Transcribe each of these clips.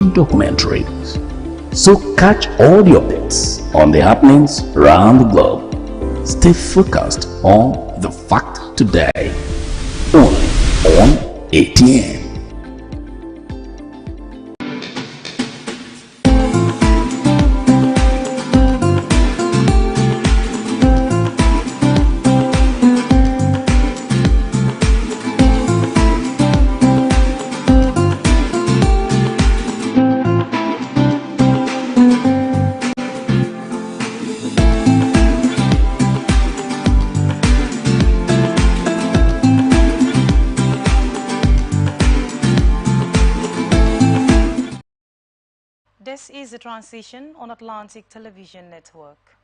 and documentaries. So catch all the updates on the happenings around the globe. Stay focused on the fact today, only on ATN. This is the transition on Atlantic Television Network.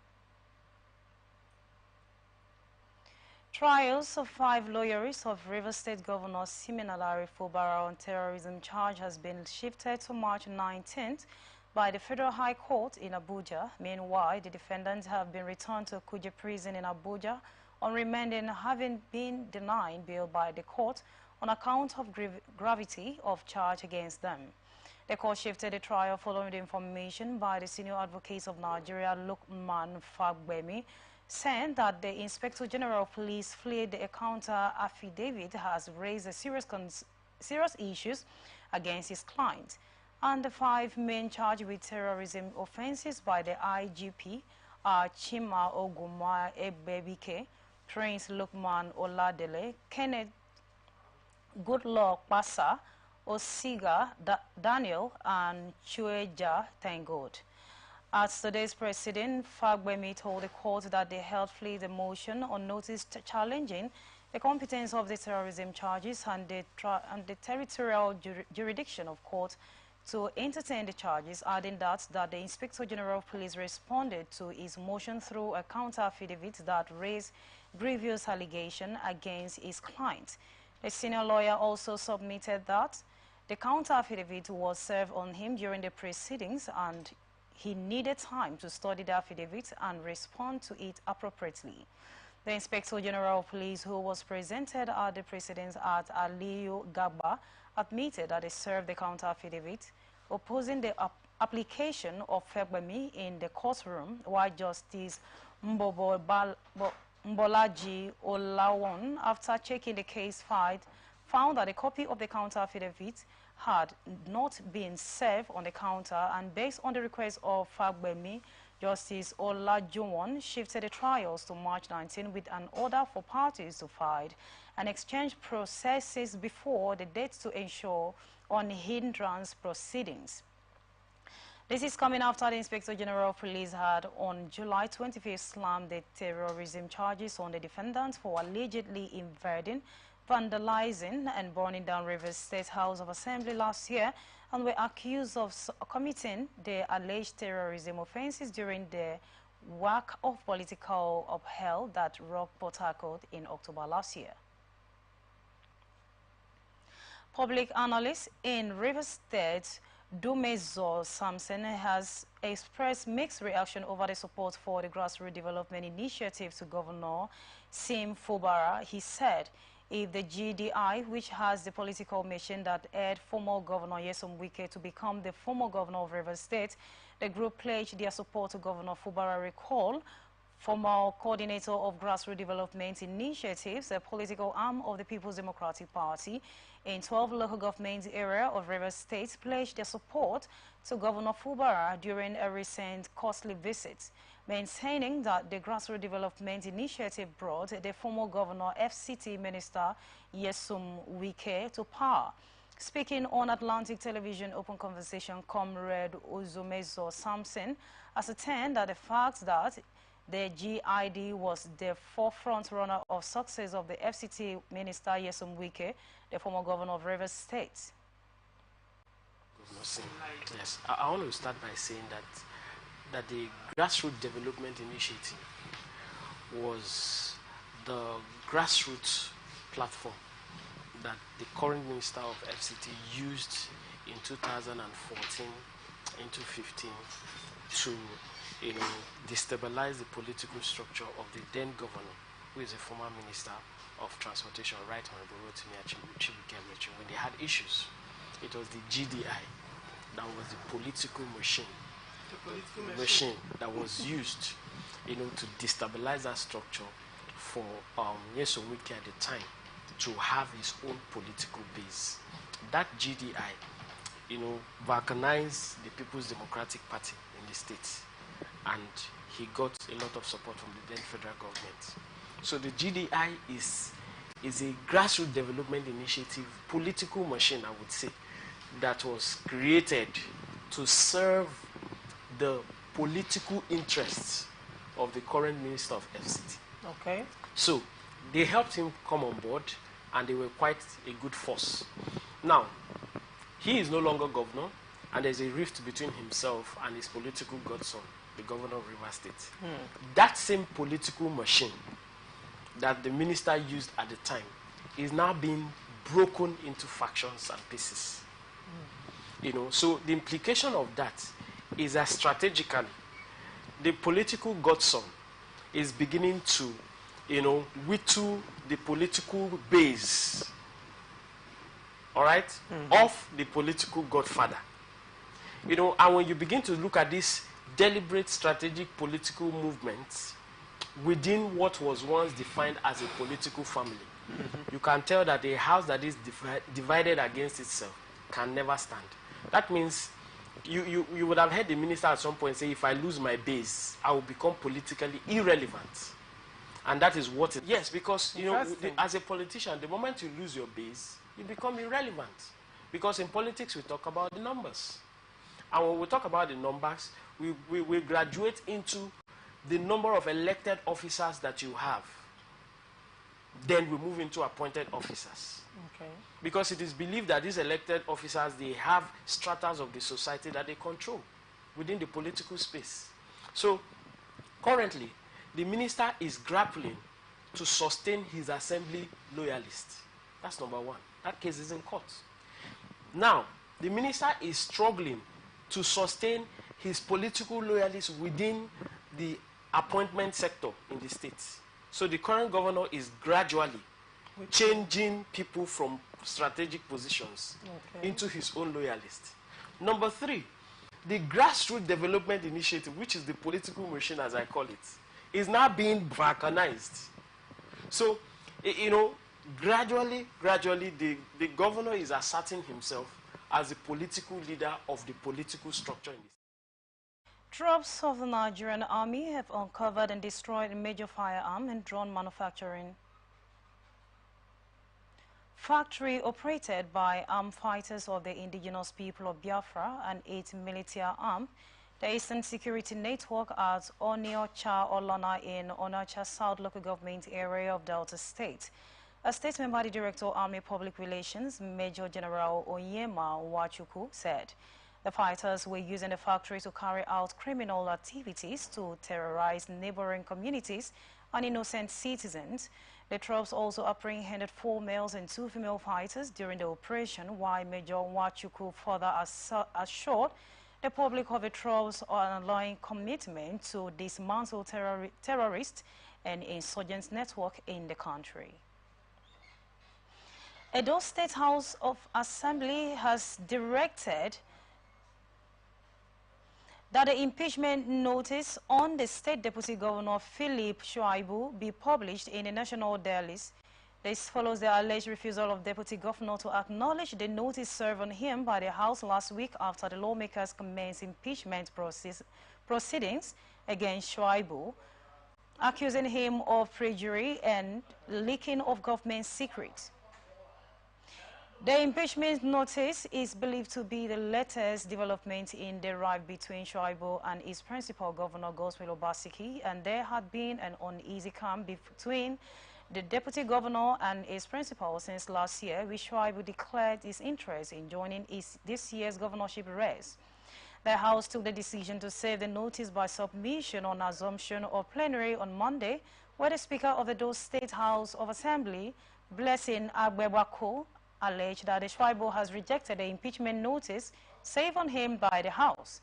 Trials of 5 lawyers of Rivers State Governor Siminalayi Fubara on terrorism charge has been shifted to March 19th by the Federal High Court in Abuja. Meanwhile, the defendants have been returned to Kuje Prison in Abuja on remand and having been denied bail by the court on account of gravity of charge against them. The court shifted the trial following the information by the Senior Advocate of Nigeria, Lukman Fagbemi, saying that the Inspector General of Police flagged the counter affidavit has raised serious issues against his client. And the 5 men charged with terrorism offenses by the IGP are Chima Oguma Ebebike, Prince Lukman Oladele, Kenneth Goodluck Basa, Osiga Daniel, and Chueja Tangod. At today's proceeding, Fagbemi told the court that they held fled a motion on notice challenging the competence of the terrorism charges and the territorial jurisdiction of court to entertain the charges, adding that the Inspector General of Police responded to his motion through a counter affidavit that raised grievous allegations against his client. The senior lawyer also submitted that the counter affidavit was served on him during the proceedings and he needed time to study the affidavit and respond to it appropriately. The Inspector General of Police, who was presented at the proceedings at Aliyu Gaba, admitted that they served the counter affidavit, opposing the application of Fagbemi in the courtroom, while Justice Mbolaji Olawon, after checking the case file, found that a copy of the counter affidavit had not been served on the counter, and based on the request of Fagbemi, Justice Olajuwon shifted the trials to March 19 with an order for parties to file and exchange processes before the date to ensure unhindered proceedings. This is coming after the Inspector General of Police had on July 25th slammed the terrorism charges on the defendants for allegedly invading, vandalizing and burning down Rivers State House of Assembly last year, and were accused of committing the alleged terrorism offenses during the work of political upheaval that rocked Port Harcourt in October last year. Public analyst in Rivers State, Dumezo Samson, has expressed mixed reaction over the support for the grassroots development initiative to Governor Sim Fubara. He said, if the GDI, which has the political mission that aired former Governor Nyesom Wike to become the former governor of Rivers State, the group pledged their support to Governor Fubara. Recall, former coordinator of grassroots development initiatives, a political arm of the People's Democratic Party, in 12 local government area of Rivers State, pledged their support to Governor Fubara during a recent costly visit, maintaining that the grassroots development initiative brought the former governor FCT minister Nyesom Wike to power. Speaking on Atlantic Television Open Conversation, Comrade Uzumezo Samson ascertained that the fact that the GID was the forefront runner of success of the FCT minister Nyesom Wike, the former governor of Rivers State. Yes, I want to start by saying that the grassroots development initiative was the grassroots platform that the current minister of FCT used in 2014 into 15 to destabilize the political structure of the then governor, who is a former minister of transportation, Right Honorable Rotimi Chibuike, when they had issues. It was the GDI that was the political machine. The political machine That was used, to destabilize that structure for Nyesom Wike at the time to have his own political base. That GDI, balkanized the People's Democratic Party in the states, and he got a lot of support from the then federal government. So the GDI is a grassroots development initiative, political machine, I would say, that was created to serve the political interests of the current Minister of FCT. Okay. So they helped him come on board, and they were quite a good force. Now, he is no longer governor, and there's a rift between himself and his political godson, the governor of Rivers State. That same political machine that the minister used at the time is now being broken into factions and pieces. So the implication of that is that strategically, the political godson is beginning to, whittle the political base, all right, of the political godfather. And when you begin to look at this deliberate strategic political movements within what was once defined as a political family, you can tell that a house that is divided against itself can never stand. That means you would have heard the minister at some point say, if I lose my base, I will become politically irrelevant. And that is what it is. Yes, because, as a politician, the moment you lose your base, you become irrelevant. Because in politics, we talk about the numbers. And when we talk about the numbers, we graduate into the number of elected officers that you have. Then we move into appointed officers. Okay. Because it is believed that these elected officers, they have stratas of the society that they control within the political space. So currently, the minister is grappling to sustain his assembly loyalists. That's number one. That case is in court. Now, the minister is struggling to sustain his political loyalists within the appointment sector in the states. So the current governor is gradually changing people from strategic positions into his own loyalists. Number three, the grassroots development initiative, which is the political machine as I call it, is now being balkanized. So, gradually, the governor is asserting himself as the political leader of the political structure in this. Troops of the Nigerian Army have uncovered and destroyed a major firearm and drone manufacturing factory operated by armed fighters of the indigenous people of Biafra and 8 military armed the Eastern Security Network at Oniocha Olana in Oniocha South Local Government Area of Delta State. A statement by the Director of Army Public Relations, Major General Onyema Wachuku, said the fighters were using the factory to carry out criminal activities to terrorize neighboring communities and innocent citizens. The troops also apprehended 4 males and 2 female fighters during the operation, while Major Wachuku further assured the public of the troops' ongoing commitment to dismantle terrorist and insurgents network in the country. Edo State House of Assembly has directed that the impeachment notice on the State Deputy Governor Philip Shuaibu be published in the National Daily. This follows the alleged refusal of Deputy Governor to acknowledge the notice served on him by the House last week after the lawmakers commenced impeachment proceedings against Shuaibu, accusing him of perjury and leaking of government secrets. The impeachment notice is believed to be the latest development in the rift between Shuaibu and his principal governor, Godswill Obaseki, and there had been an uneasy calm between the deputy governor and his principal since last year, which Shuaibu declared his interest in joining this year's governorship race. The House took the decision to save the notice by submission on assumption of plenary on Monday, where the Speaker of the Edo State House of Assembly, Blessing Agbewako, alleged that the Shuaibu has rejected the impeachment notice served on him by the House.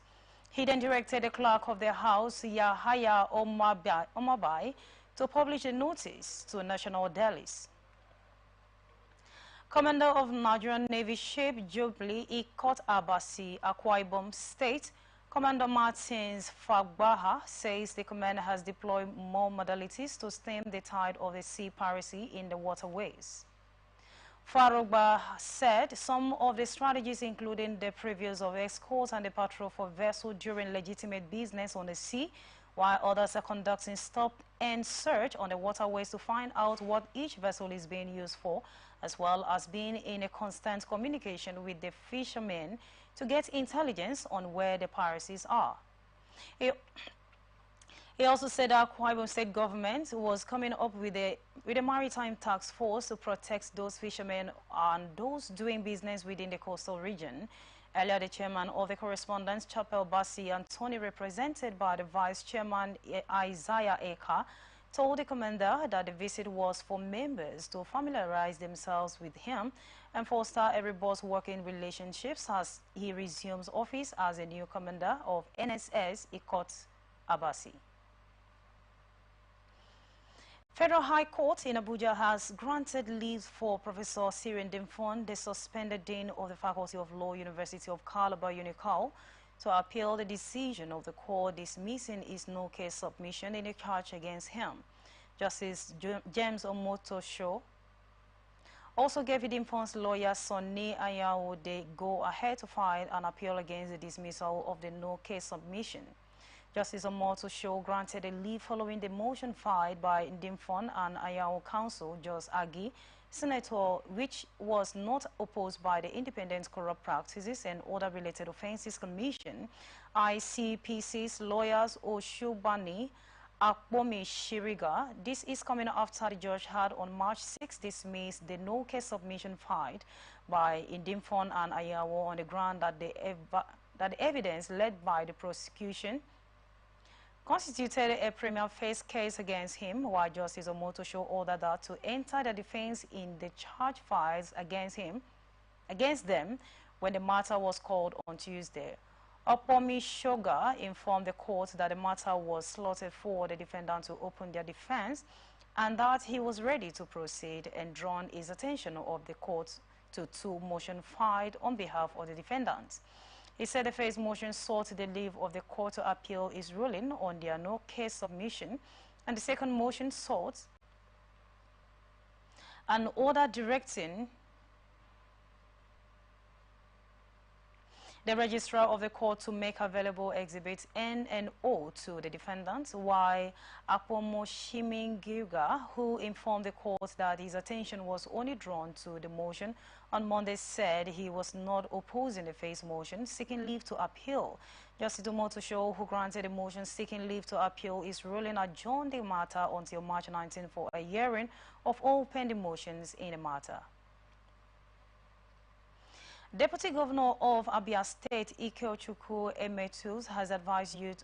He then directed the clerk of the House, Yahaya Omabai, to publish a notice to national dailies. Commander of Nigerian Navy ship Jubilee Ikot Abasi, Akwa Ibom State, Commander Martins Fagbaha says the command has deployed more modalities to stem the tide of the sea piracy in the waterways. Farogba said some of the strategies including the previews of escorts and the patrol for vessels during legitimate business on the sea, while others are conducting stop and search on the waterways to find out what each vessel is being used for, as well as being in a constant communication with the fishermen to get intelligence on where the piracies are. He also said that Akwa Ibom State government was coming up with a maritime task force to protect those fishermen and those doing business within the coastal region. Earlier, the chairman of the Correspondence Chapel Basi Anthony, represented by the vice chairman Isaiah Eka, told the commander that the visit was for members to familiarize themselves with him and foster a robust working relationships as he resumes office as a new commander of NSS Ikot Abasi. Federal High Court in Abuja has granted leave for Professor Sirin Dimfon, the suspended dean of the Faculty of Law, University of Calabar, UNICAL, to appeal the decision of the court dismissing his no-case submission in a charge against him. Justice James Omotosho also gave Dimfon's lawyer Sonny Ayawo the go-ahead to file an appeal against the dismissal of the no-case submission. Justice Omotosho granted a leave following the motion filed by Dimfon and Ayawo counsel, Jos Agi, Senator, which was not opposed by the Independent Corrupt Practices and Other Related Offences Commission, ICPC's lawyers Oshubani Akbomi Shiriga. This is coming after the judge had on March 6 dismissed the no-case submission filed by Dimfon and Ayawo on the ground that the evidence led by the prosecution constituted a prima facie case against him, while Justice Omotosho ordered that to enter the defense in the charge files against them when the matter was called on Tuesday. Opomi Shoga informed the court that the matter was slotted for the defendant to open their defense and that he was ready to proceed, and drawn his attention of the court to two motions filed on behalf of the defendants. He said the first motion sought the leave of the court to appeal his ruling on their no-case submission, and the second motion sought an order directing the registrar of the court to make available exhibits N and O to the defendants, while Akpomo Shimingiga, who informed the court that his attention was only drawn to the motion on Monday, said he was not opposing the first motion seeking leave to appeal. Justice Omotosho, who granted the motion seeking leave to appeal his ruling, adjourned the matter until March 19 for a hearing of all pending motions in the matter. Deputy Governor of Abia State, Ikeochukwu Emetus, has advised youth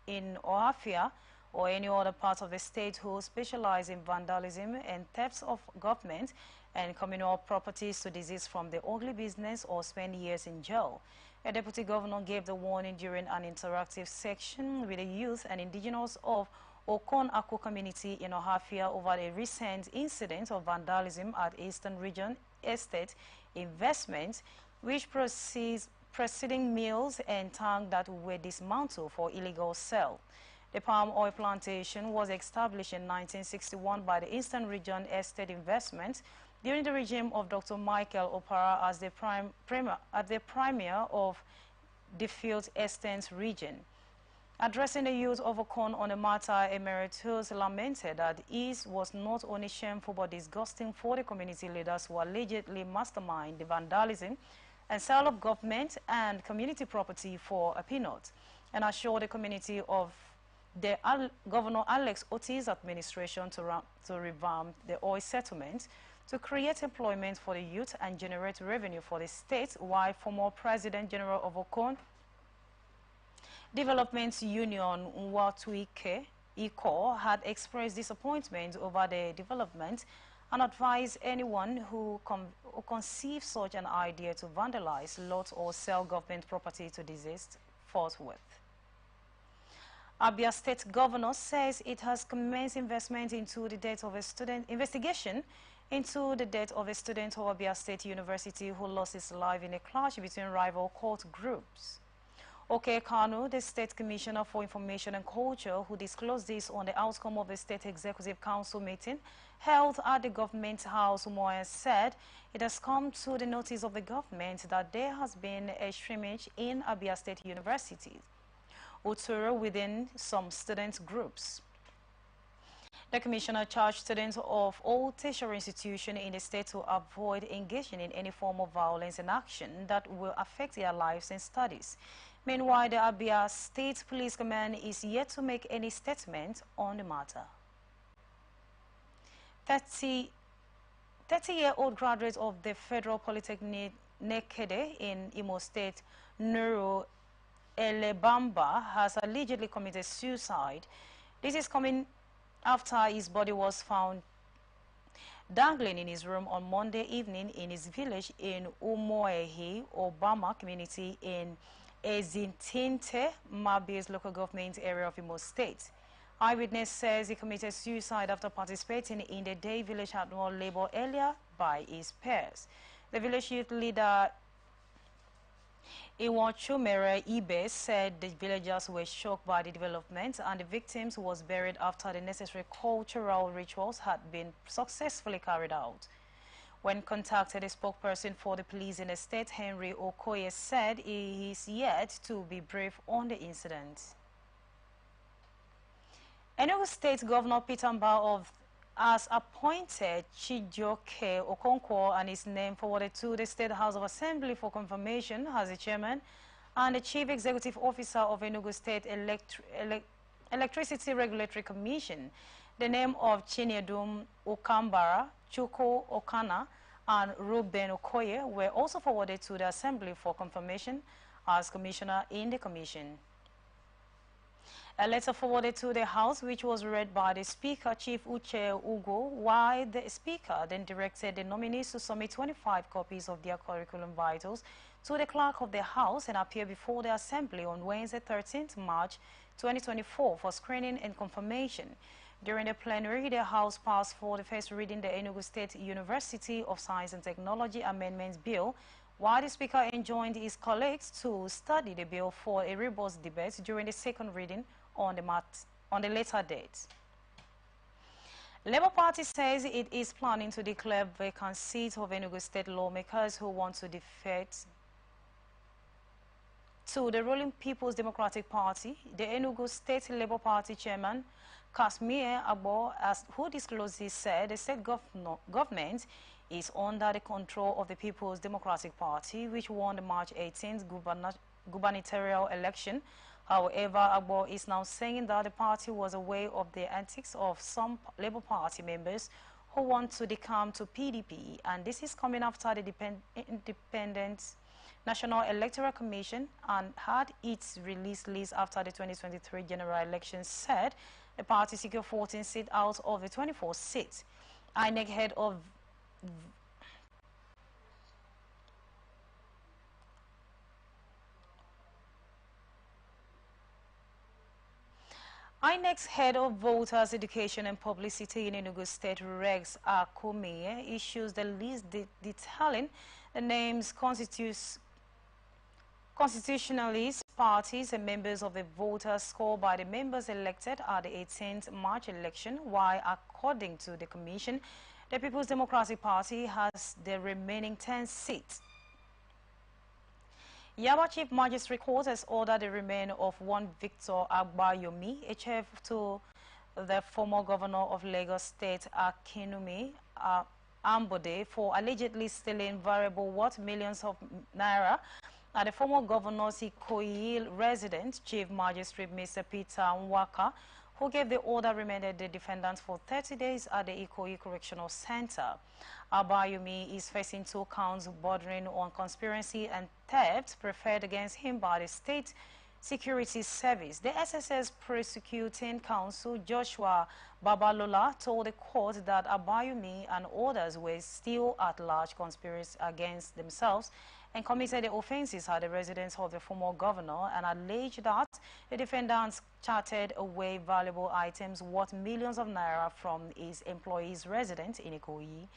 in Ohafia or any other part of the state who specialize in vandalism and thefts of government and communal properties to desist from the ugly business or spend years in jail. A deputy governor gave the warning during an interactive section with the youth and indigenous of Okon Ako community in Ohafia over a recent incident of vandalism at Eastern Region Estate Investment, which preceding mills and tanks that were dismantled for illegal sale. The palm oil plantation was established in 1961 by the Eastern Region Estate Investment during the regime of Dr. Michael Opara as the premier of the Field Estates region. Addressing the youth of Okon on the matter, Emeritus lamented that it was not only shameful but disgusting for the community leaders who allegedly mastermind the vandalism and sale of government and community property for a peanut, and assured the community of the Governor Alex Oti's administration to revamp the oil settlement, to create employment for the youth and generate revenue for the state, while former President General of Okon Development Union Nwatuike Iko had expressed disappointment over the development and advised anyone who conceives such an idea to vandalize, loot or sell government property to desist forthwith. Abia State Governor says it has commenced investment into the death of a student investigation into the death of a student of Abia State University who lost his life in a clash between rival cult groups. OK Kanu, the State Commissioner for Information and Culture, who disclosed this on the outcome of a State Executive Council meeting held at the Government House, Umoya said it has come to the notice of the government that there has been a scrimmage in Abia State University, Uturu, within some student groups. The commissioner charged students of all tertiary institutions in the state to avoid engaging in any form of violence and action that will affect their lives and studies. Meanwhile, the Abia State Police Command is yet to make any statement on the matter. 30-year-old graduate of the Federal Polytechnic Nekede in Imo State, Nuru Elebamba, has allegedly committed suicide. This is coming after his body was found dangling in his room on Monday evening in his village in Umoehi, Obama community in Ezintinte, Mabes local government area of Imo State. Eyewitness says he committed suicide after participating in the day village annual labor earlier by his peers. The village youth leader Iwachumere Ibe said the villagers were shocked by the development and the victims was buried after the necessary cultural rituals had been successfully carried out. When contacted, a spokesperson for the police in the state, Henry Okoye, said he is yet to be briefed on the incident. Enugu State Governor Peter Mbah has appointed Chijioke Okonkwo and his name forwarded to the State House of Assembly for confirmation as the chairman and the chief executive officer of Enugu State Electricity Regulatory Commission. The name of Chinyedum Okambara, Chuko Okana, and Ruben Okoye were also forwarded to the Assembly for confirmation as commissioner in the commission. A letter forwarded to the House, which was read by the Speaker, Chief Uche Ugo, while the Speaker then directed the nominees to submit 25 copies of their curriculum vitals to the Clerk of the House and appear before the Assembly on Wednesday, 13th March 2024 for screening and confirmation. During the plenary, the House passed for the first reading the Enugu State University of Science and Technology Amendments Bill, while the Speaker enjoined his colleagues to study the bill for a robust debate during the second reading on the later date. Labour Party says it is planning to declare vacant seats of Enugu State lawmakers who want to defect to the ruling People's Democratic Party. The Enugu State Labour Party chairman, Kasmir Agbo, who disclosed this, said the state government is under the control of the People's Democratic Party, which won the March 18th gubernatorial election. However, Agbo is now saying that the party was aware of the antics of some Labour Party members who want to decamp to PDP, and this is coming after the Independent National Electoral Commission and had its release list after the 2023 general election said the party secured 14 seats out of the 24 seats. INEC head of INEC's head of voters education and publicity in Enugu State, Rex Akume, issues the list detailing the names constitutionalist parties and members of the voters scored by the members elected at the 18th March election, while according to the commission, the People's Democratic Party has the remaining 10 seats. Yaba Chief Magistrate Court has ordered the remand of one Victor Agbayomi, a chief to the former governor of Lagos State, Akinwumi Ambode, for allegedly stealing variable worth millions of naira at the former governor's Ikoyi resident. Chief Magistrate Mr. Peter Nwaka, who gave the order, remanded the defendants for 30 days at the Ikoyi Correctional Center. Abayomi is facing 2 counts bordering on conspiracy and theft preferred against him by the State Security Service. The SSS prosecuting counsel Joshua Babalola told the court that Abayomi and others were still at large conspiracy against themselves and committed the offenses at the residence of the former governor, and alleged that the defendants chartered away valuable items worth millions of naira from his employees' residence in Ikoyi.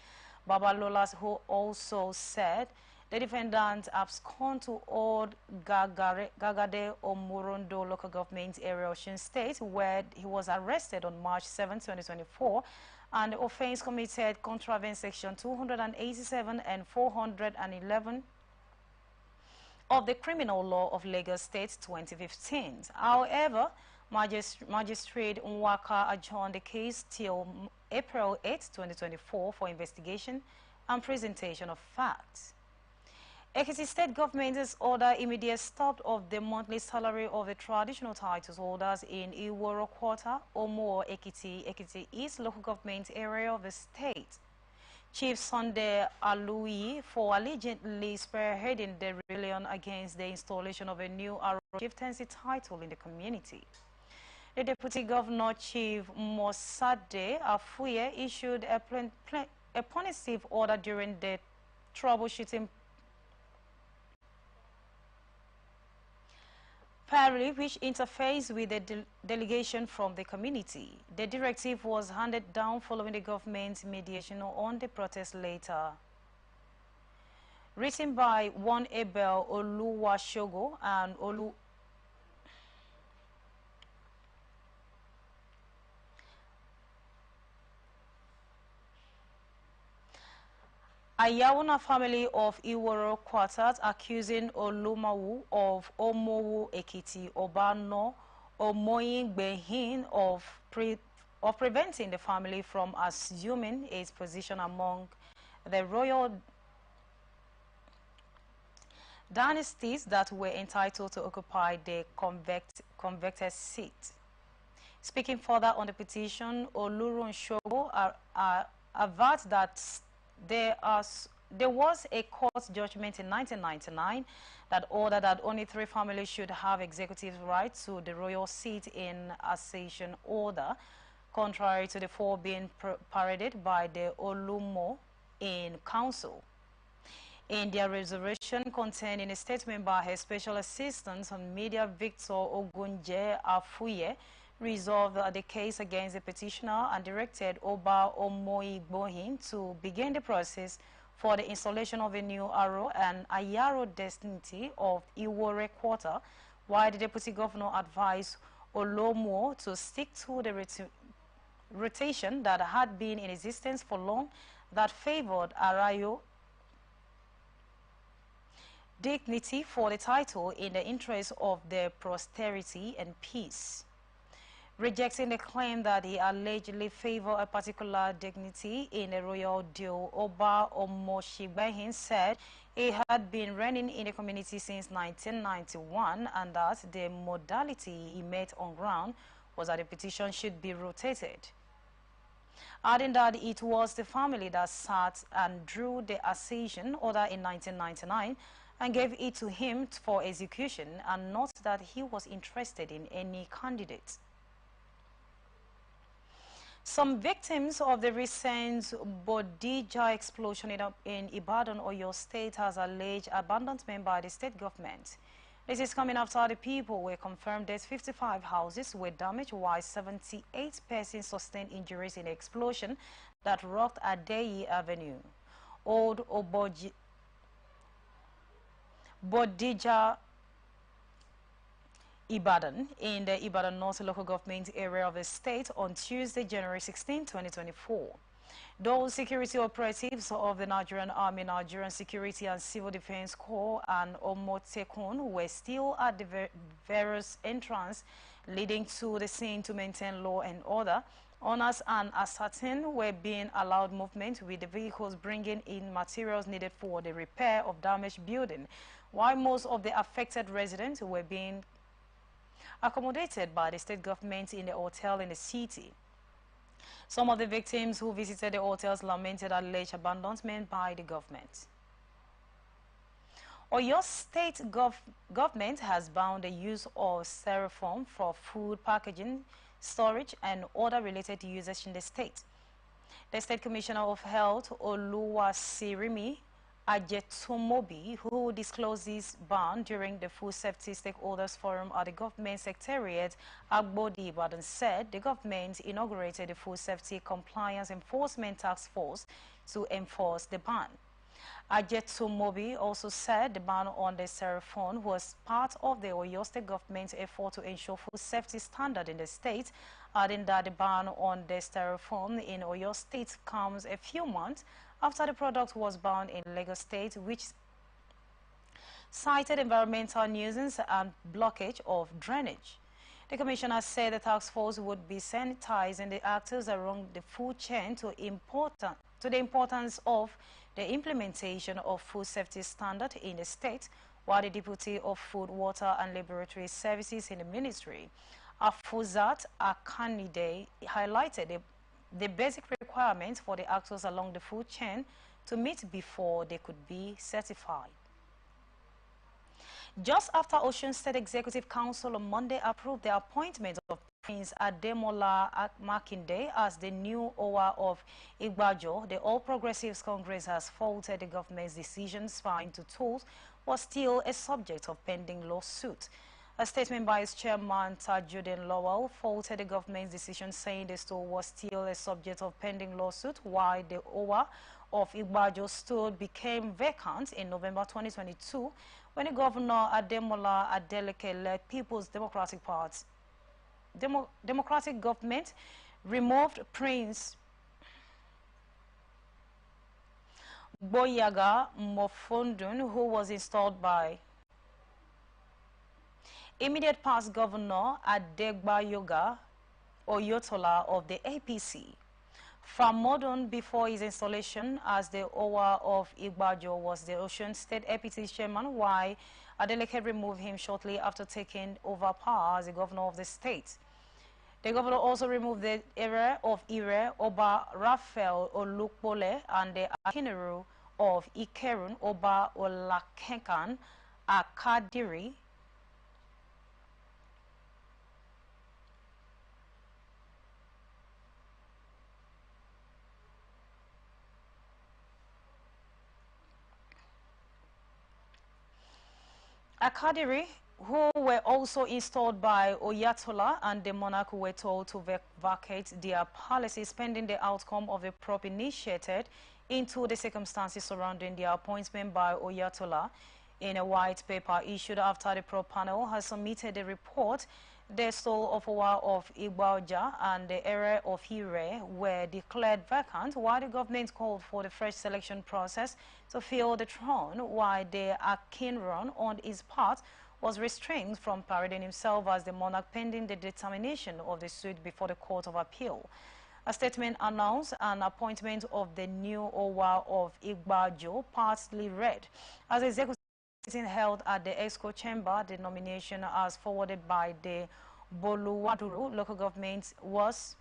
Babalolas, who also said the defendant absconded to Old Gagade Omorondo local government area, Osun State, where he was arrested on March 7, 2024, and the offense committed contravened section 287 and 411 of the Criminal Law of Lagos State 2015. However, Magistrate Nwaka adjourned the case till April 8, 2024 for investigation and presentation of facts. Ekiti State Government has ordered immediate stop of the monthly salary of the traditional titles holders in Iworo Quarter, Omo, Ekiti East local government area of the state. Chief Sunday Alui for allegedly spearheading the rebellion against the installation of a new Aro chieftaincy title in the community. The Deputy Governor Chief Mosade Afuye issued a punitive order during the troubleshooting parallel which interfaces with the delegation from the community. The directive was handed down following the government's mediation on the protest later. Written by one Abel Oluwashogo and Ayawuna family of Iworo Quarters accusing Olumawu of Omowu Ekiti Obano Omoyin Behin of preventing the family from assuming its position among the royal dynasties that were entitled to occupy the convicted seat. Speaking further on the petition, Olurun Shogo averts that there was a court judgment in 1999 that ordered that only 3 families should have executive rights to the royal seat in accession order, contrary to the 4 being paraded by the Olumo in council. In their resolution contained in a statement by her special assistant on media, Victor Ogunje Afuye, resolved the case against the petitioner and directed Oba Omoigbohin to begin the process for the installation of a new Aro and Ayaro destiny of Iwore Quarter, while the deputy governor advised Olomo to stick to the rotation that had been in existence for long that favored Arayo dignity for the title in the interest of their posterity and peace. Rejecting the claim that he allegedly favored a particular dignity in a royal deal, Oba Omoshibehin said he had been reigning in the community since 1991 and that the modality he met on ground was that the petition should be rotated. Adding that it was the family that sat and drew the accession order in 1999 and gave it to him for execution, and not that he was interested in any candidate. Some victims of the recent Bodija explosion in Ibadan, Oyo State, has alleged abandonment by the state government. This is coming after the people were confirmed that 55 houses were damaged, while 78 persons sustained injuries in the explosion that rocked Adeyi Avenue. Old Bodija Ibadan in the Ibadan North local government area of the state on Tuesday, January 16, 2024. Those security operatives of the Nigerian Army, Nigerian Security and Civil Defense Corps and Omotekun were still at the various entrances leading to the scene to maintain law and order. Owners and ascertain were being allowed movement, with the vehicles bringing in materials needed for the repair of damaged building, while most of the affected residents were being accommodated by the state government in the hotel in the city. Some of the victims who visited the hotels lamented alleged abandonment by the government. Oyo State government has banned the use of styrofoam for food packaging, storage, and other related usage in the state. The State Commissioner of Health, Oluwasirimi Ajetomobi, who disclosed this ban during the Food Safety Stakeholders Forum at the government secretariat, Agbodi Ibadan, said the government inaugurated the Food Safety Compliance Enforcement Task Force to enforce the ban. Ajetomobi also said the ban on the styrofoam was part of the Oyo State government's effort to ensure food safety standard in the state, adding that the ban on the styrofoam in Oyo State comes a few months after the product was banned in Lagos State, which cited environmental nuisance and blockage of drainage. The commissioner said the task force would be sanitizing the actors along the food chain to the importance of the implementation of food safety standard in the state, while the Deputy of Food, Water and Laboratory Services in the ministry, Afuzat Akanide, highlighted the basic requirements for the actors along the food chain to meet before they could be certified. Just after Osun State Executive Council on Monday approved the appointment of Prince Ademola Makinde as the new OWA of Igbajo, the All Progressives Congress has faulted the government's decision spying to tools was still a subject of pending lawsuit. A statement by its chairman, Tajuddin Lowell, faulted the government's decision, saying the store was still a subject of pending lawsuit, while the OWA of Igbajo store became vacant in November 2022 when the Governor Ademola Adeleke-led People's Democratic Government removed Prince Boyaga Mofondun, who was installed by immediate past Governor Adegbayoga Oyotola of the APC. Famodun, before his installation as the OWA of Igbajo, was the Osun State APC chairman, while Adeleke removed him shortly after taking over power as the governor of the state. The governor also removed the era of Ire, Oba Raphael Olukpole, and the Akineru of Ikerun, Oba Olakenkan Akadiri. Akadiri, who were also installed by Oyatola and the monarch, who were told to vacate their palaces pending the outcome of the probe initiated into the circumstances surrounding their appointment by Oyatola. In a white paper issued after the probe panel has submitted a report, the soul of Owa of Igbaja and the area of Hire were declared vacant, while the government called for the fresh selection process to fill the throne, while the Akinron on his part was restrained from parading himself as the monarch pending the determination of the suit before the Court of Appeal. A statement announced an appointment of the new Owa of Igbajo, partly read as executive held at the Exco Chamber. The nomination, as forwarded by the Boluwaduru local government, was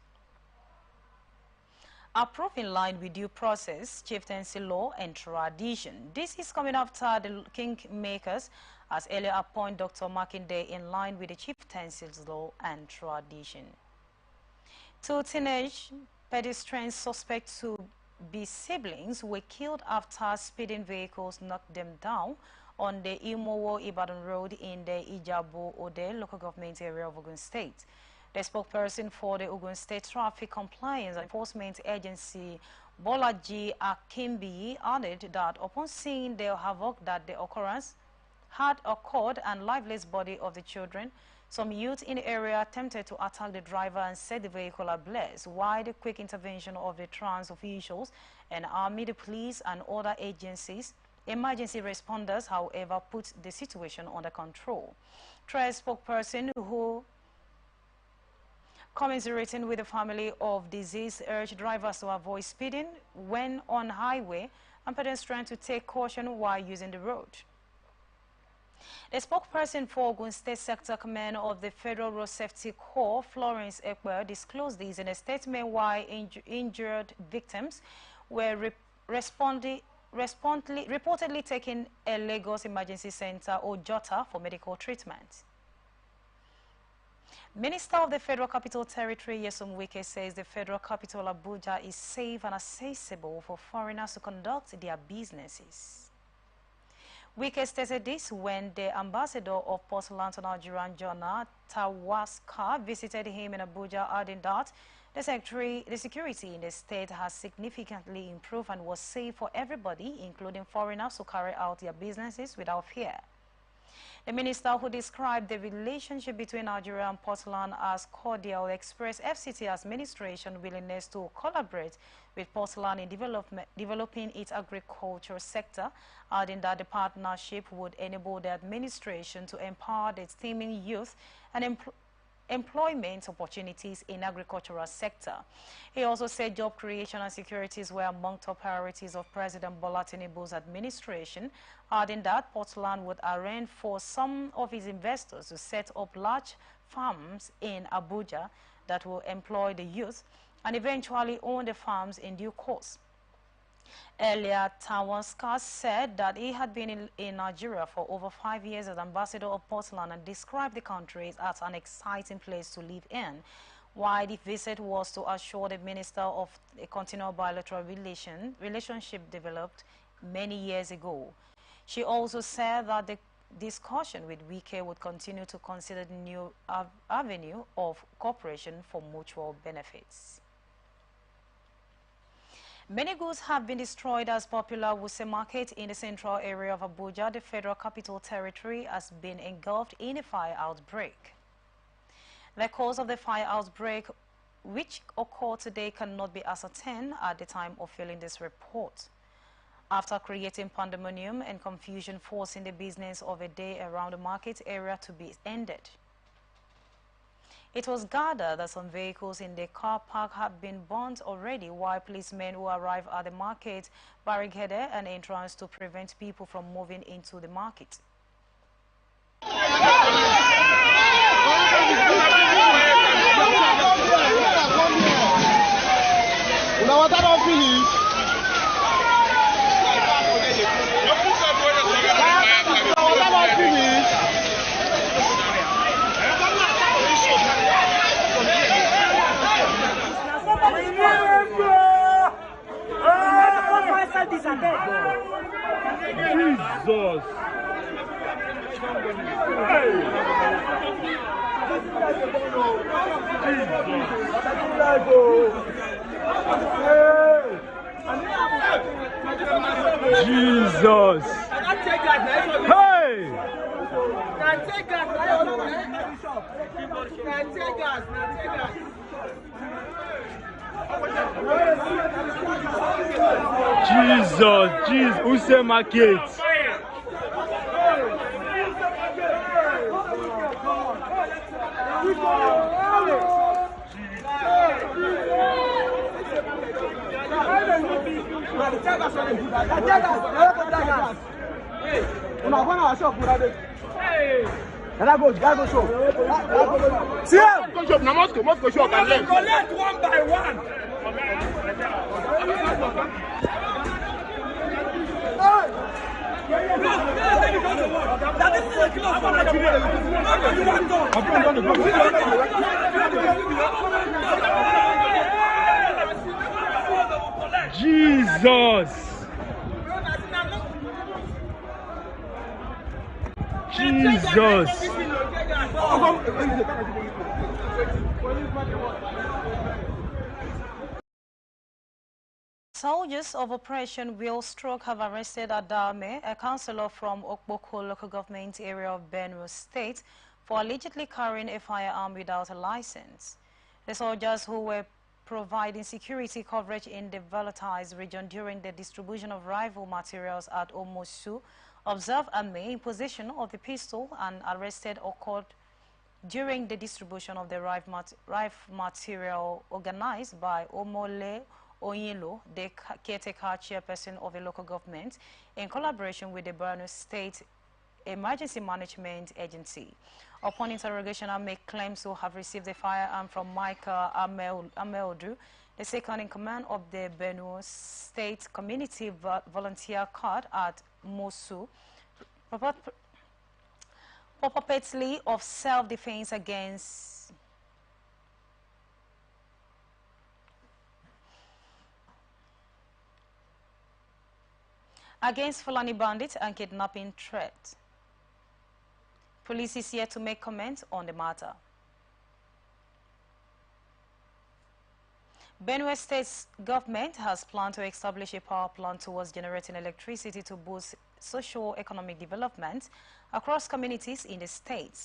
approved in line with due process, chieftaincy law and tradition. This is coming after the kingmakers as earlier appoint Dr. Makinde in line with the chieftaincy's law and tradition. Two teenage pedestrians suspect to be siblings were killed after speeding vehicles knocked them down on the Imowo-Ibadan Road in the Ijabu-Ode local government area of Ogun State. The spokesperson for the Ogun State Traffic Compliance and Enforcement Agency, Bolaji Akimbi, added that upon seeing the havoc that the occurrence had occurred and lifeless body of the children, some youth in the area attempted to attack the driver and set the vehicle ablaze, while the quick intervention of the trans officials and army, the police and other agencies, emergency responders, however, put the situation under control. TRES spokesperson, who commiserating with the family of deceased, urged drivers to avoid speeding when on highway and pedestrians to take caution while using the road. The spokesperson for Ogun State Sector Command of the Federal Road Safety Corps, Florence Ekwer, disclosed this in a statement, while injured victims were reportedly taken a Lagos Emergency Center or Jota for medical treatment. Minister of the Federal Capital Territory, Nyesom Wike, says the Federal Capital Abuja is safe and accessible for foreigners to conduct their businesses. Wike stated this when the ambassador of Portland to Nigerian Jonah Tawaska visited him in Abuja, adding that the security in the state has significantly improved and was safe for everybody, including foreigners, to carry out their businesses without fear. The minister, who described the relationship between Nigeria and Portland as cordial, expressed FCT administration willingness to collaborate with Portland in developing its agricultural sector, adding that the partnership would enable the administration to empower the teeming youth and employment opportunities in agricultural sector. He also said job creation and securities were among top priorities of President Bola Tinubu's administration, adding that Portland would arrange for some of his investors to set up large farms in Abuja that will employ the youth and eventually own the farms in due course. Earlier, Tawaska said that he had been in Nigeria for over 5 years as ambassador of Portland and described the country as an exciting place to live in. While the visit was to assure the minister of a continual bilateral relationship developed many years ago. She also said that the discussion with Wike would continue to consider the new avenue of cooperation for mutual benefits. Many goods have been destroyed as popular Wuse Market in the central area of Abuja, the Federal Capital Territory, has been engulfed in a fire outbreak. The cause of the fire outbreak, which occurred today, cannot be ascertained at the time of filling this report. After creating pandemonium and confusion, forcing the business of a day around the market area to be ended. It was gathered that some vehicles in the car park had been burnt already, while policemen who arrived at the market barricaded an entrance to prevent people from moving into the market. Jesus! Jesus! Hey! Jesus, Jesus, Wuse Market. Must go collect one by one. Jesus! Jesus! Soldiers of Operation Will Stroke have arrested Adame, a councillor from Okpoko local government area of Benue State, for allegedly carrying a firearm without a license. The soldiers, who were providing security coverage in the Valentines region during the distribution of rifle materials at Omosu, observed Ame in possession of the pistol and arrested occurred during the distribution of the rifle material organized by Omole Oyinlo, the caretaker chairperson of a local government, in collaboration with the Benue State Emergency Management Agency. Upon interrogation, Ame claims to have received the firearm from Michael Ameodu, the second in command of the Benue State Community Volunteer Card at Mosu, purportedly of self-defense against against Fulani bandits and kidnapping threat. Police is yet to make comments on the matter. Benue State's government has planned to establish a power plant towards generating electricity to boost socio-economic development across communities in the state.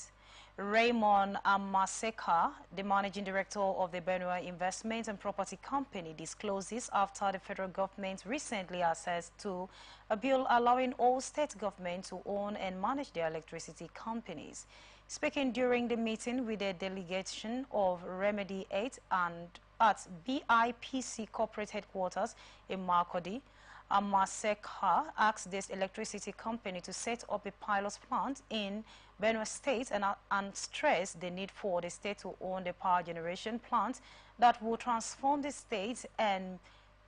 Raymond Amaseka, the managing director of the Benue Investment and Property Company, disclosed this after the federal government recently accessed to a bill allowing all state governments to own and manage their electricity companies. Speaking during the meeting with a delegation of Remedy 8 and at BIPC corporate headquarters in Makurdi, Amaseka asked this electricity company to set up a pilot plant in Benue State and stressed the need for the state to own the power generation plant that will transform the state and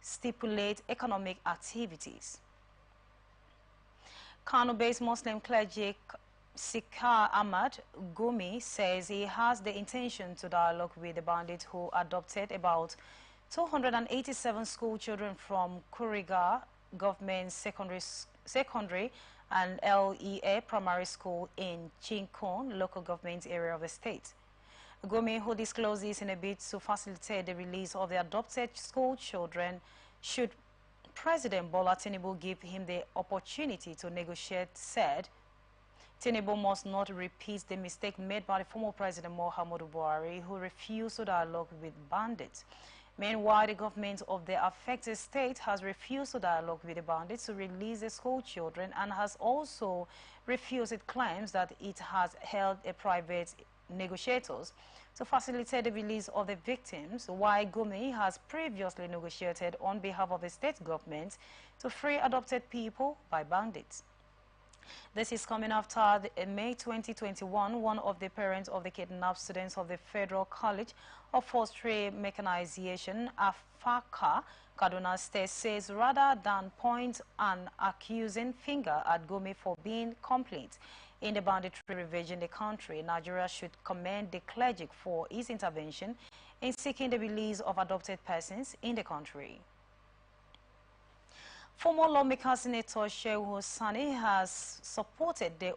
stimulate economic activities. Kano-based Muslim clergy Sikha Ahmad Gumi says he has the intention to dialogue with the bandits who adopted about 287 school children from Kuriga Government Secondary and LEA Primary School in Chinkon, local government area of the state. Gumi, who disclosed this in a bid to facilitate the release of the adopted school children, should President Bola Tinubu give him the opportunity to negotiate, said Tinubu must not repeat the mistake made by the former President Muhammadu Buhari, who refused to dialogue with bandits. Meanwhile, the government of the affected state has refused to dialogue with the bandits to release the school children and has also refused its claims that it has held a private negotiators to facilitate the release of the victims, while Gumi has previously negotiated on behalf of the state government to free adopted people by bandits. This is coming after May 2021, one of the parents of the kidnapped students of the Federal College of Forestry Mechanization, Afaka, Kaduna State, says rather than point an accusing finger at Gumi for being complete in the banditry ravage in the country, Nigeria should commend the clergy for its intervention in seeking the release of adopted persons in the country. Former lawmaker Senator Shehu Sani has supported the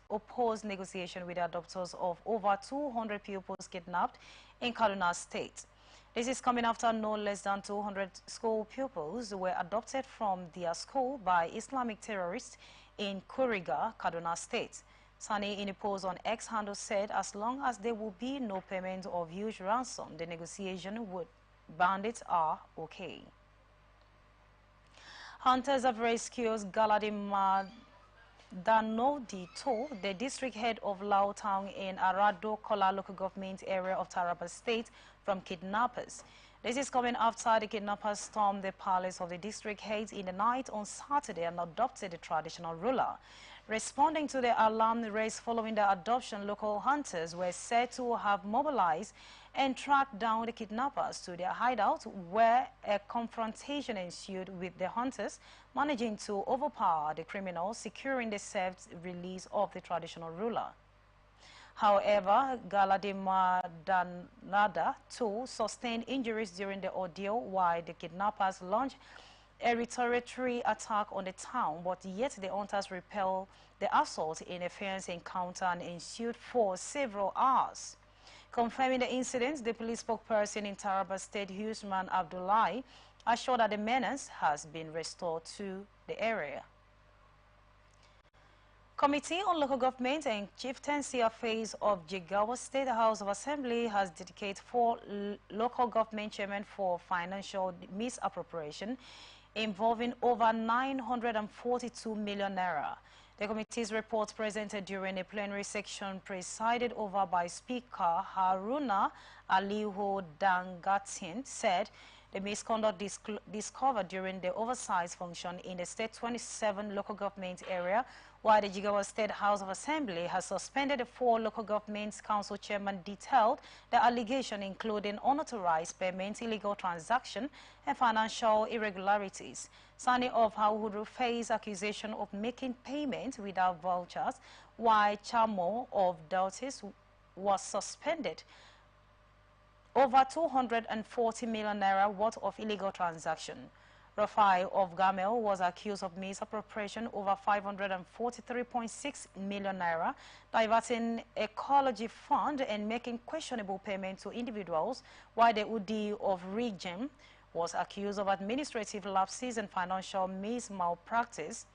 opposed negotiation with the adopters of over 200 pupils kidnapped in Kaduna State. This is coming after no less than 200 school pupils were adopted from their school by Islamic terrorists in Kuriga, Kaduna State. Sani, in a post on X handle, said as long as there will be no payment of huge ransom, the negotiation with bandits are okay. Hunters have rescued Galadima Danodito, the district head of Lao Town in Arado Kola local government area of Taraba State, from kidnappers. This is coming after the kidnappers stormed the palace of the district head in the night on Saturday and abducted the traditional ruler. Responding to the alarm raised following the adoption, local hunters were said to have mobilized and tracked down the kidnappers to their hideout, where a confrontation ensued with the hunters, managing to overpower the criminals, securing the safe release of the traditional ruler. However, Galadima Danada too sustained injuries during the ordeal, while the kidnappers launched a retaliatory attack on the town, but yet the hunters repelled the assault in a fierce encounter and ensued for several hours. Confirming the incident, the police spokesperson in Taraba State, Usman Abdullahi, assured that the menace has been restored to the area. Committee on Local Government and Chieftaincy Affairs of Jigawa State House of Assembly has dedicated 4 local government chairmen for financial misappropriation involving over 942 million naira. The committee's report, presented during a plenary section presided over by Speaker Haruna Aliyu Dangatin, said the misconduct discovered during the oversight function in the state 27 local government area, while the Jigawa State House of Assembly has suspended the 4 local government council chairmen, detailed the allegation including unauthorized payments, illegal transaction, and financial irregularities. Sani of Hauhuru faced accusation of making payments without vouchers, while Chamo of Dautis was suspended. Over 240 million naira worth of illegal transaction. Rafai of Gamel was accused of misappropriation over 543.6 million naira, diverting ecology fund and making questionable payments to individuals, while the Udi of Regem was accused of administrative lapses and financial malpractice.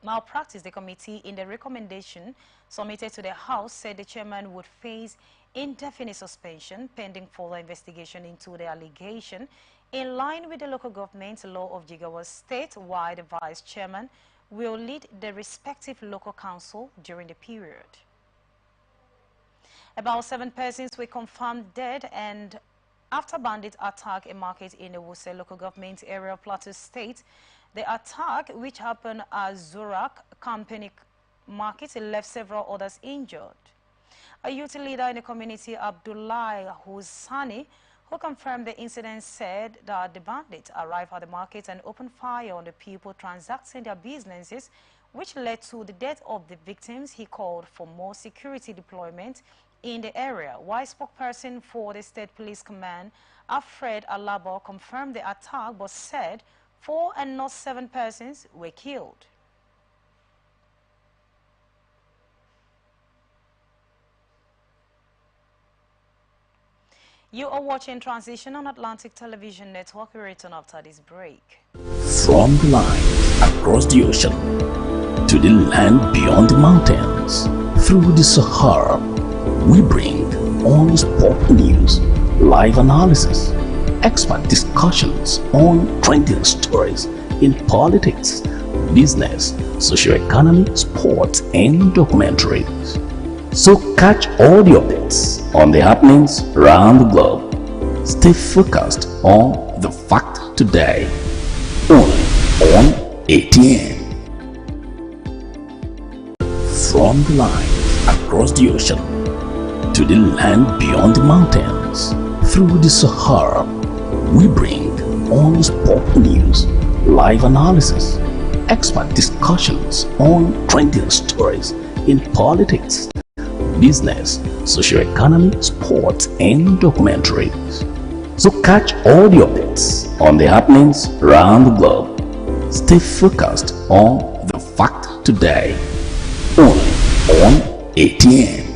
The committee, in the recommendation submitted to the House, said the chairman would face indefinite suspension pending further investigation into the allegation, in line with the local government law of Jigawa State, while the vice chairman will lead the respective local council during the period. About 7 persons were confirmed dead and after bandits attack a market in the Wuse local government area of Plateau State. The attack, which happened at Zurak Company Market, left several others injured. A youth leader in the community, Abdullah Husani, who confirmed the incident, said that the bandits arrived at the market and opened fire on the people transacting their businesses, which led to the death of the victims. He called for more security deployment in the area. While spokesperson for the State Police Command, Alfred Alabo, confirmed the attack but said 4 and not 7 persons were killed. You are watching Transition on Atlantic Television Network. We return after this break. From the line across the ocean to the land beyond the mountains, through the Sahara, we bring on sport news, live analysis, expert discussions on trending stories in politics, business, socio-economy, sports, and documentaries. So catch all the updates on the happenings around the globe. Stay focused on the fact today, only on ATN. From the line across the ocean to the land beyond the mountains, through the Sahara, we bring on sport news, live analysis, expert discussions on trending stories in politics, business, socio-economy, sports, and documentaries. So catch all the updates on the happenings around the globe. Stay focused on the fact today, only on ATN.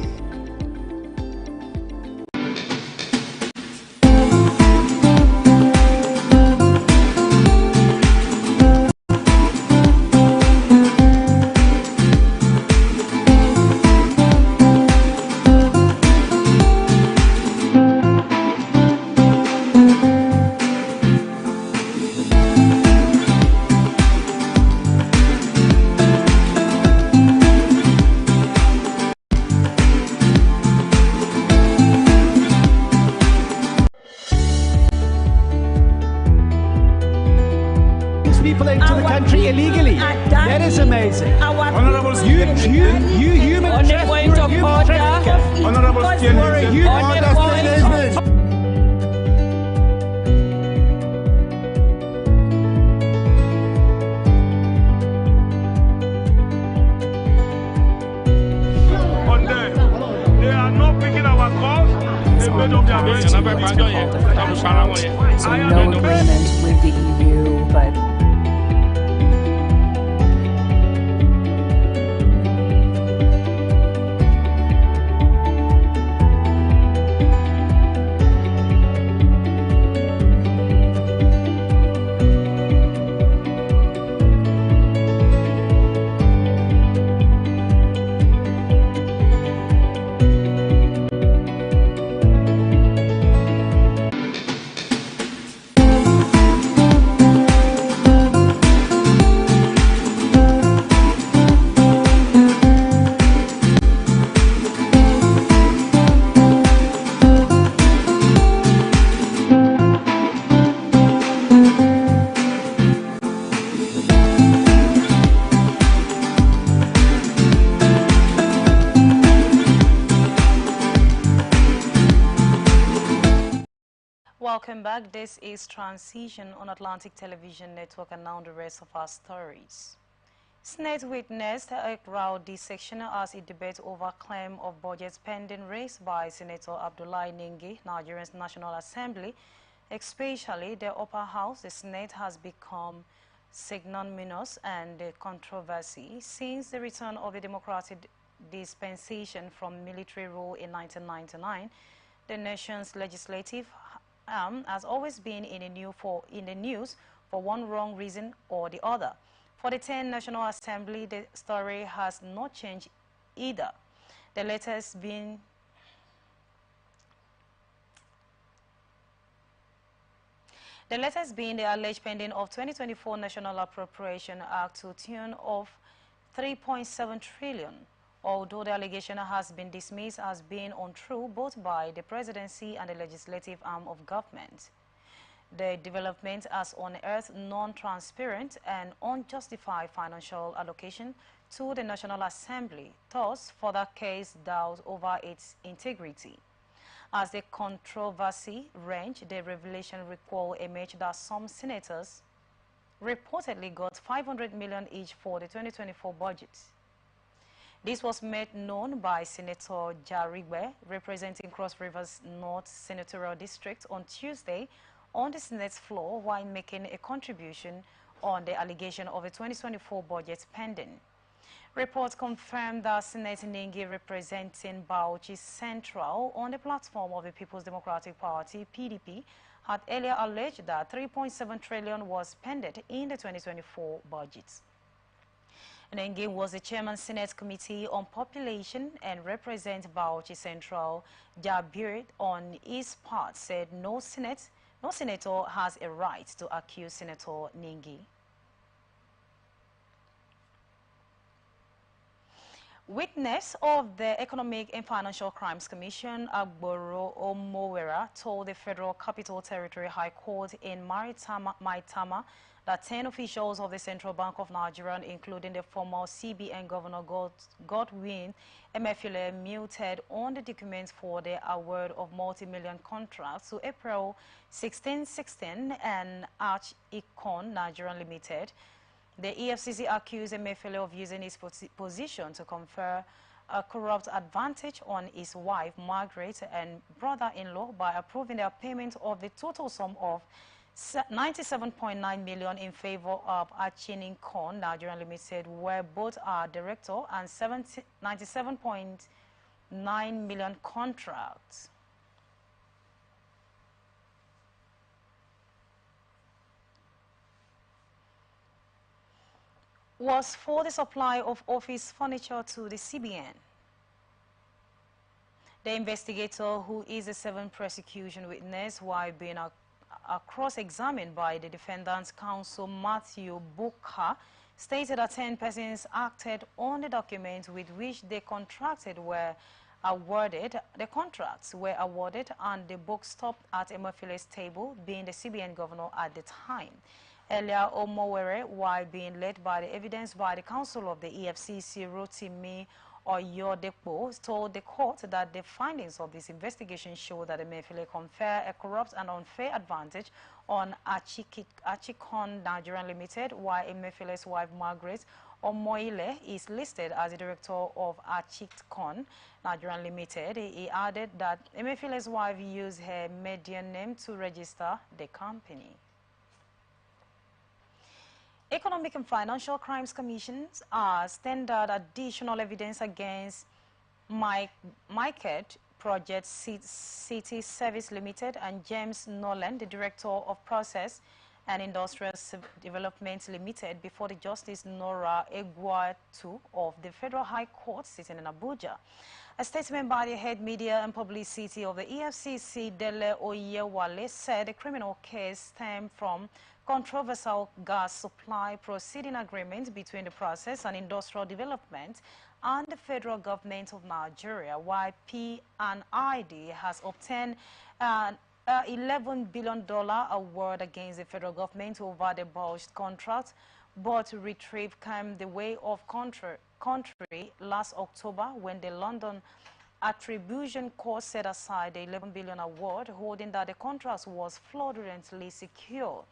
People into the country illegally. That is amazing. Honorable You human On the point of order. Honorable on them. They are not picking our calls. They made up their minds. So no agreement with the EU, but Welcome back. This is Transition on Atlantic Television Network, and now the rest of our stories. Senate witnessed a rowdy section as it debates over claim of budget spending raised by Senator Abdullah Ningi, Nigeria's National Assembly, Especially the upper house, the Senate has become synonymous and controversy since the return of the democratic dispensation from military rule in 1999. The nation's legislative arm has always been in the news for one wrong reason or the other. For the 10th National Assembly, the story has not changed either. The latest being the alleged pending of 2024 National Appropriation Act to tune of 3.7 trillion. Although the allegation has been dismissed as being untrue both by the presidency and the legislative arm of government. The development has unearthed non-transparent and unjustified financial allocation to the National Assembly, thus further cast doubt over its integrity. As the controversy raged, the revelation recall emerged that some senators reportedly got 500 million each for the 2024 budget. This was made known by Senator Jarigbe, representing Cross Rivers North Senatorial District, on Tuesday on the Senate's floor while making a contribution on the allegation of a 2024 budget pending. Reports confirmed that Senator Ningi, representing Bauchi Central on the platform of the People's Democratic Party, PDP, had earlier alleged that 3.7 trillion was pending in the 2024 budget. Ningi was the chairman Senate Committee on Population and represents Bauchi Central. Jabir, on his part, said no senator has a right to accuse Senator Ningi. Witness of the Economic and Financial Crimes Commission, Agboro Omowera, told the Federal Capital Territory High Court in Maitama that 10 officials of the Central Bank of Nigeria, including the former CBN Governor Godwin Emefiele, muted on the documents for the award of multi-million contracts to April 1616 and Arch Econ Nigeria Limited. The EFCC accused Emefiele of using his position to confer a corrupt advantage on his wife, Margaret, and brother-in-law by approving their payment of the total sum of 97.9 million in favor of Achinicon Nigeria Limited, where both are director, and 97.9 million contracts. Was for the supply of office furniture to the CBN. The investigator, who is a 7th prosecution witness while being cross-examined by the defendant's counsel Matthew Booker, stated that 10 persons acted on the documents with which they contracted were awarded. The contracts were awarded and the book stopped at Emefiele's table, being the CBN governor at the time. Earlier, Omowere, while being led by the evidence by the counsel of the EFCC, Rotimi Oyodepo, told the court that the findings of this investigation show that Emefiele conferred a corrupt and unfair advantage on Achicon Nigeria Limited, while Emefiele's wife, Margaret Omoile, is listed as the director of Achicon Nigeria Limited. He added that Emefiele's wife used her maiden name to register the company. Economic and Financial Crimes Commissions are standard additional evidence against Market Project City Service Limited and James Nolan, the Director of Process and Industrial Development Limited, before the Justice Nora Egwatu of the Federal High Court sitting in Abuja. A statement by the head media and publicity of the EFCC, Dele Oyewale, said the criminal case stemmed from controversial gas supply proceeding agreement between the Process and Industrial Development and the federal government of Nigeria, while P&ID has obtained an $11 billion award against the federal government over the bulged contract, but retrieve came the way of country last October when the London Attribution Court set aside the $11 billion award, holding that the contract was fraudulently secure.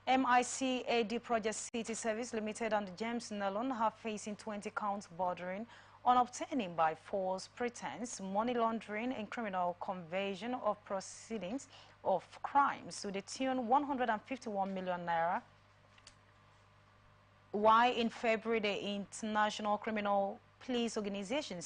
MICAD Project City Service Limited and James Nellon have facing 20 counts bordering on obtaining by false pretense, money laundering, and criminal conversion of proceedings of crimes to the tune 151 million naira. Why in February the International Criminal Police Organization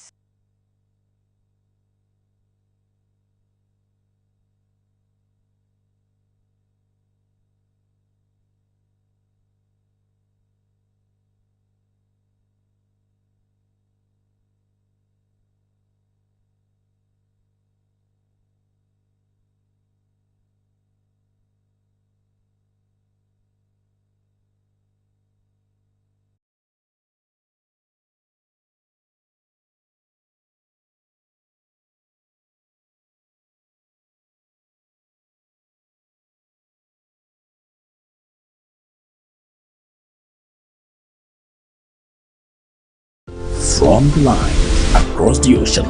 From the line across the ocean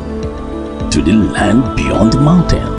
to the land beyond the mountain,